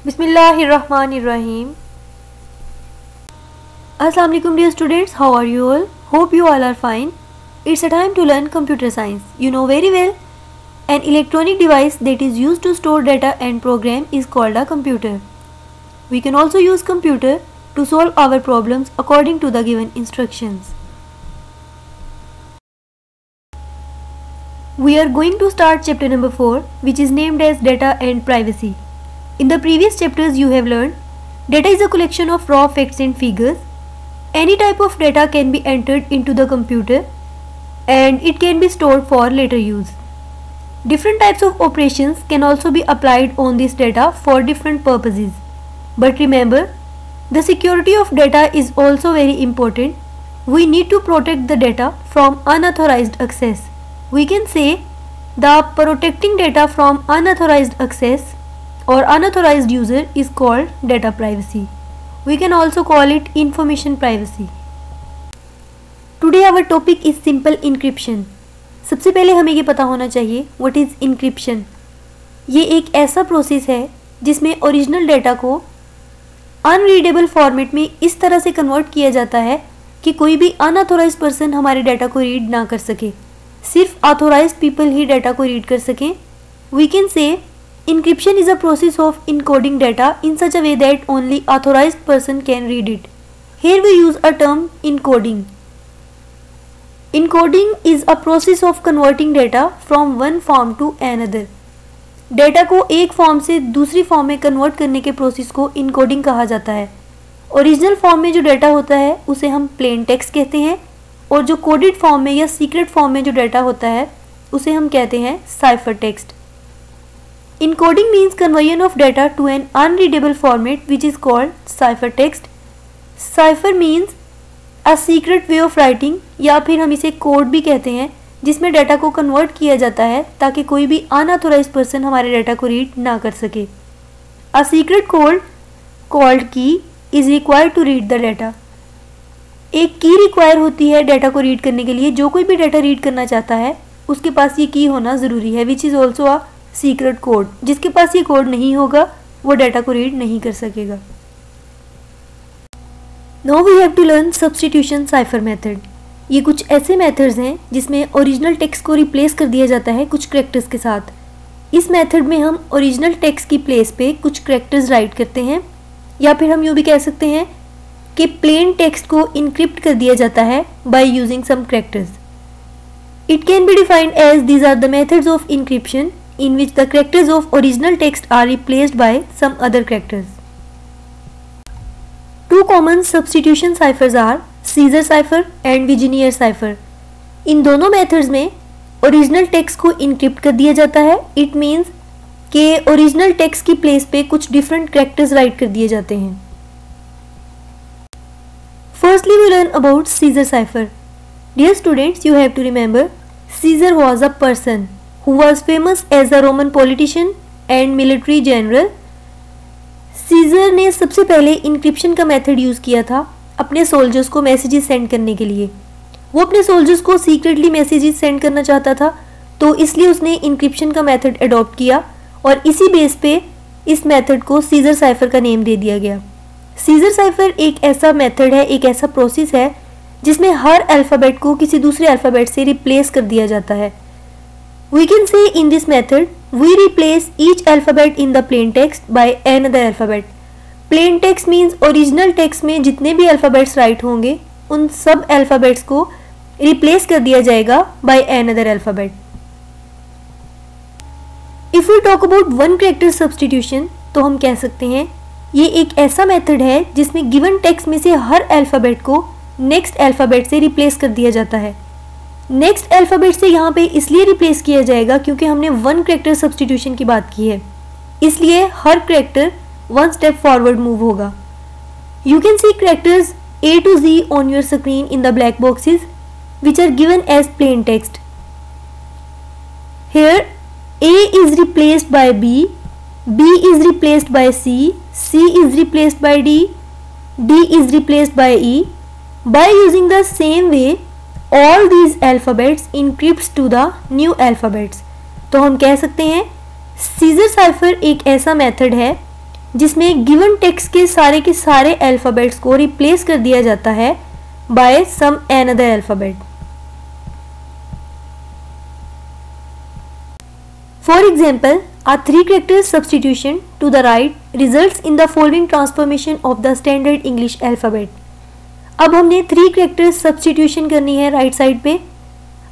Bismillahirrahmanirrahim. Assalamu alaikum dear students, how are you all? Hope you all are fine. It's a time to learn computer science. You know very well, an electronic device that is used to store data and program is called a computer. We can also use computer to solve our problems according to the given instructions. We are going to start chapter number 4, which is named as data and privacy. In the previous chapters you have learned, data is a collection of raw facts and figures. Any type of data can be entered into the computer and it can be stored for later use. Different types of operations can also be applied on this data for different purposes. But remember, the security of data is also very important. We need to protect the data from unauthorized access. We can say the protecting data from unauthorized access or unauthorized user is called data privacy. We can also call it information privacy. Today our topic is simple encryption. सबसे पहले हमें ये पता होना चाहिए what is encryption. ये एक ऐसा प्रोसेस है जिसमें ओरिजिनल डेटा को अनरीडेबल फॉर्मेट में इस तरह से कन्वर्ट किया जाता है कि कोई भी अनऑथोराइज्ड पर्सन हमारे डाटा को रीड ना कर सके, सिर्फ ऑथोराइज्ड पीपल ही डाटा को रीड कर सकें. We can say encryption is a process of encoding data in such a way that only authorized person can read it. Here we use a term encoding. Encoding is a process of converting data from one form to another. Data को एक form से दूसरी form में convert करने के process को encoding कहा जाता है. ओरिजिनल फॉर्म में जो डाटा होता है उसे हम प्लेन टेक्स्ट कहते हैं और जो कोडेड फॉर्म में या सीक्रेट फॉर्म में जो डाटा होता है उसे हम कहते हैं cipher text. Encoding means conversion of data to an unreadable format which is called ciphertext. Cipher means a secret way of writing या फिर हम इसे कोड भी कहते हैं जिसमें डाटा को कन्वर्ट किया जाता है ताकि कोई भी अनऑथोराइज्ड पर्सन हमारे डाटा को रीड ना कर सके. A secret code called key is required to read the data. एक की रिक्वायर होती है डाटा को रीड करने के लिए. जो कोई भी डाटा रीड करना चाहता है उसके पास ये की होना ज़रूरी है, which is also a secret code. जिसके पास ये कोड नहीं होगा वो डाटा को रीड नहीं कर सकेगा. Now we have to learn substitution cipher method. ये कुछ ऐसे मेथड्स हैं जिसमें ओरिजिनल टेक्स्ट को रिप्लेस कर दिया जाता है कुछ करैक्टर्स के साथ. इस मेथड में हम ओरिजिनल टेक्स्ट की प्लेस पे कुछ करैक्टर्स राइट करते हैं या फिर हम यूँ भी कह सकते हैं कि प्लेन टेक्स्ट को इनक्रिप्ट कर दिया जाता है by using some characters. It can be defined as these are the methods of encryption in which the characters of original text are replaced by some other characters. Two common substitution ciphers are Caesar cipher and Vigenère cipher. इन दोनों methods में original text को encrypt कर दिया जाता है. It means कि original text की place पे कुछ different characters write कर दिए जाते हैं. Firstly, we learn about Caesar cipher. Dear students, you have to remember Caesar was a person who was famous as a Roman politician and military general. Caesar ने सबसे पहले encryption का method use किया था अपने सोल्जर्स को messages send करने के लिए. वो अपने सोल्जर्स को सीक्रेटली मैसेजेस सेंड करना चाहता था तो इसलिए उसने इंक्रिप्शन का मेथड अडॉप्ट किया और इसी बेस पे इस मेथड को सीजर साइफर का नेम दे दिया गया. सीजर साइफर एक ऐसा मेथड है, एक ऐसा प्रोसेस है जिसमें हर अल्फ़ाबेट को किसी दूसरे अल्फ़ाबेट से रिप्लेस कर दिया जाता है. We can say in this method we replace each alphabet in the plain text by another alphabet. Plain text means original text में जितने भी alphabets write होंगे उन सब alphabets को replace कर दिया जाएगा by another alphabet. If we talk about one character substitution तो हम कह सकते हैं ये एक ऐसा method है जिसमें given text में से हर alphabet को next alphabet से replace कर दिया जाता है. नेक्स्ट अल्फ़ाबेट से यहाँ पे इसलिए रिप्लेस किया जाएगा क्योंकि हमने वन करेक्टर सब्स्टिट्यूशन की बात की है, इसलिए हर character one step forward move होगा. You can see characters A to Z on your screen in the black boxes which are given as plain text. Here A is replaced by B, B is replaced by C, C is replaced by D, D is replaced by E. By using the same way all these alphabets encrypts to the new alphabets. तो हम कह सकते हैं scissor cipher एक ऐसा method है जिसमें given text के सारे अल्फ़ाबेट्स को रिप्लेस कर दिया जाता है by some another alphabet. For example, a 3 character substitution to the right results in the following transformation of the standard English alphabet। अब हमने 3 character substitution करनी है राइट साइड पे।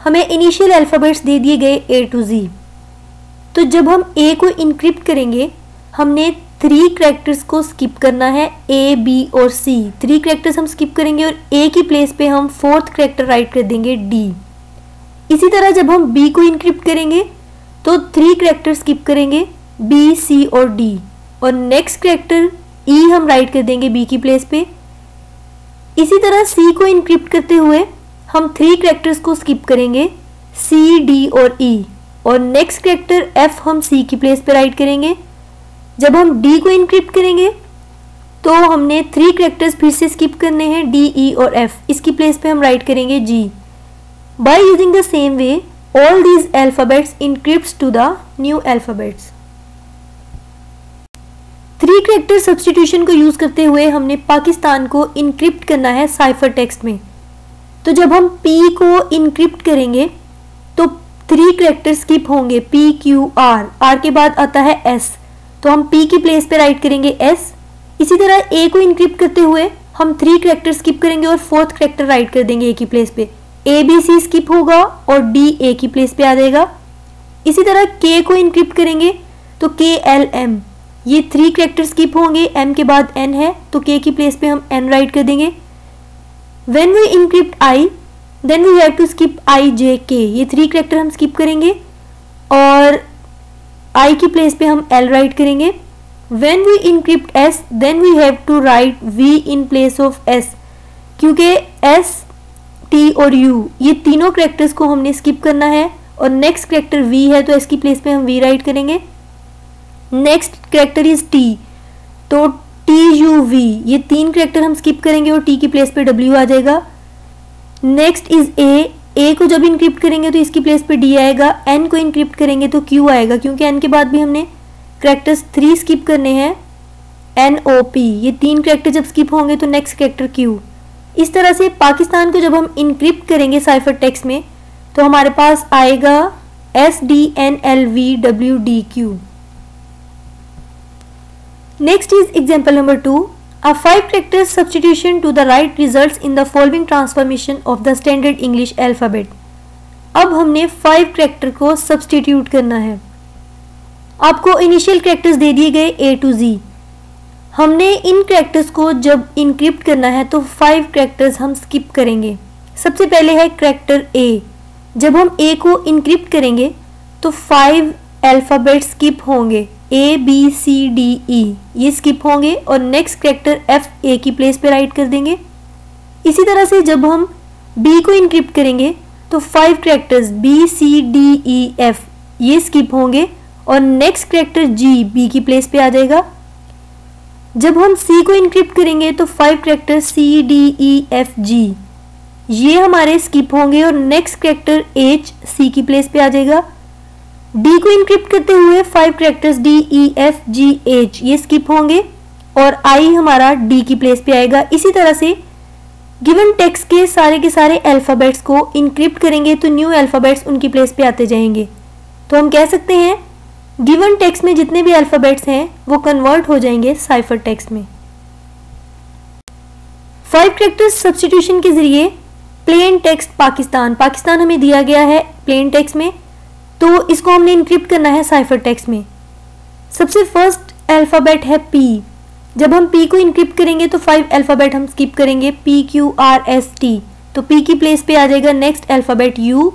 हमें इनिशियल अल्फ़ाबेट्स दे दिए गए A to Z। तो जब हम A को इनक्रिप्ट करेंगे हमने 3 कैरेक्टर्स को स्किप करना है, A, B और C। 3 कैरेक्टर्स हम स्किप करेंगे और A की प्लेस पे हम 4th कैरेक्टर राइट कर देंगे D। इसी तरह जब हम B को इनक्रिप्ट करेंगे तो 3 कैरेक्टर स्किप करेंगे, B, C और D, और नेक्स्ट कैरेक्टर E हम राइट कर देंगे B की प्लेस पे। इसी तरह C को इनक्रिप्ट करते हुए हम 3 कैरेक्टर्स को स्किप करेंगे, C, D और E, और नेक्स्ट कैरेक्टर F हम C की प्लेस पे राइट करेंगे। जब हम D को इनक्रिप्ट करेंगे तो हमने 3 कैरेक्टर्स फिर से स्किप करने हैं, D, E और F। इसकी प्लेस पे हम राइट करेंगे G। By using the same way all these alphabets encrypts to the new alphabets। 3 character substitution को यूज करते हुए हमने पाकिस्तान को इनक्रिप्ट करना है साइफर टेक्स्ट में। तो जब हम P को इनक्रिप्ट करेंगे तो 3 कैरेक्टर स्किप होंगे, P, Q, R, R के बाद आता है S, तो हम P की प्लेस पे राइट करेंगे S। इसी तरह A को इनक्रिप्ट करते हुए हम 3 कैरेक्टर स्किप करेंगे और 4th कैरेक्टर राइट कर देंगे A की प्लेस पे। A, B, C स्किप होगा और D A की प्लेस पे आ जाएगा। इसी तरह K को इनक्रिप्ट करेंगे तो K, L, M, ये 3 कैरेक्टर स्किप होंगे, M के बाद N है तो K की प्लेस पे हम N राइट कर देंगे। When we encrypt I, then we have to skip I, J, K, ये 3 कैरेक्टर हम स्किप करेंगे और I की प्लेस पे हम L राइट करेंगे। When we encrypt S, then we have to write V in place of S, क्योंकि S, T और U ये तीनों कैरेक्टर्स को हमने स्किप करना है और नेक्स्ट कैरेक्टर V है तो इसकी प्लेस पे हम V राइट करेंगे। नेक्स्ट कैरेक्टर इज T, तो T, U, V ये 3 कैरेक्टर हम स्किप करेंगे और T की प्लेस पे W आ जाएगा। नेक्स्ट इज A को जब इनक्रिप्ट करेंगे तो इसकी प्लेस पे D आएगा। N को इनक्रिप्ट करेंगे तो Q आएगा, क्योंकि N के बाद भी हमने कैरेक्टर्स 3 स्किप करने हैं, N, O, P, ये 3 कैरेक्टर जब स्किप होंगे तो नेक्स्ट कैरेक्टर Q। इस तरह से पाकिस्तान को जब हम इनक्रिप्ट करेंगे साइफर टेक्स्ट में तो हमारे पास आएगा S, D, N, L, V, W, D, Q। Next is example number 2। A 5 character substitution to the right results in the following transformation of the standard English alphabet। अब हमने 5 character को substitute करना है। आपको इनिशियल कैरेक्टर्स दे दिए गए A to Z। हमने इन characters को जब इनक्रिप्ट करना है तो 5 कैरेक्टर्स हम स्किप करेंगे। सबसे पहले है कैरेक्टर A। जब हम A को इनक्रिप्ट करेंगे तो 5 अल्फ़ाबेट स्किप होंगे, A, B, C, D, E ये स्किप होंगे और नेक्स्ट कैरेक्टर F A की प्लेस पे राइट कर देंगे। इसी तरह से जब हम B को इनक्रिप्ट करेंगे तो 5 characters B, C, D, E, F ये स्किप होंगे और नेक्स्ट कैरेक्टर G B की प्लेस पे आ जाएगा। जब हम C को इनक्रिप्ट करेंगे तो 5 character C, D, E, F, G ये हमारे स्किप होंगे और नेक्स्ट कैरेक्टर H C की प्लेस पे आ जाएगा। D को इनक्रिप्ट करते हुए 5 characters D, E, F, G, H ये स्किप होंगे और I हमारा D की प्लेस पे आएगा। इसी तरह से गिवन टेक्स्ट के सारे अल्फ़ाबेट्स को इनक्रिप्ट करेंगे तो न्यू अल्फ़ाबेट्स उनकी प्लेस पे आते जाएंगे। तो हम कह सकते हैं गिवन टेक्स्ट में जितने भी अल्फ़ाबेट्स हैं वो कन्वर्ट हो जाएंगे साइफर टेक्स्ट में। 5 कैरेक्टर सब्स्टिट्यूशन के जरिए प्लेन टेक्स्ट पाकिस्तान हमें दिया गया है प्लेन टेक्स्ट में, तो इसको हमने इनक्रिप्ट करना है साइफर टेक्स्ट में। सबसे फर्स्ट अल्फ़ाबेट है P। जब हम P को इनक्रिप्ट करेंगे तो 5 अल्फ़ाबेट हम स्किप करेंगे, P, Q, R, S, T, तो P की प्लेस पे आ जाएगा नेक्स्ट अल्फ़ाबेट U।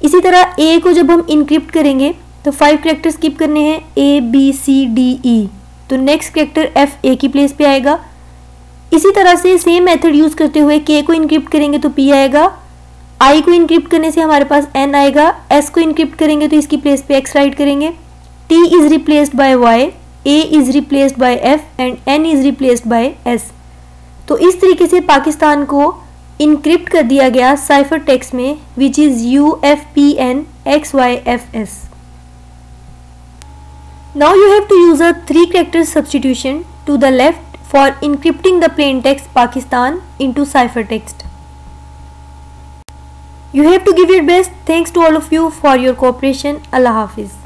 इसी तरह A को जब हम इनक्रिप्ट करेंगे तो 5 कैरेक्टर स्किप करने हैं, A, B, C, D, E, तो नेक्स्ट कैरेक्टर F A की प्लेस पे आएगा। इसी तरह से सेम मेथड यूज करते हुए K को इनक्रिप्ट करेंगे तो P आएगा, I को इनक्रिप्ट करने से हमारे पास N आएगा, S को इनक्रिप्ट करेंगे तो इसकी प्लेस पे X राइट करेंगे, T is replaced by Y, A is replaced by F and N is replaced by S। तो इस तरीके से पाकिस्तान को इनक्रिप्ट कर दिया गया साइफर टेक्स्ट में which is UFPN XYFS। Now you have to use a 3 character substitution to the left for encrypting the plain text Pakistan into ciphertext. You have to give your best. Thanks to all of you for your cooperation. Allah Hafiz.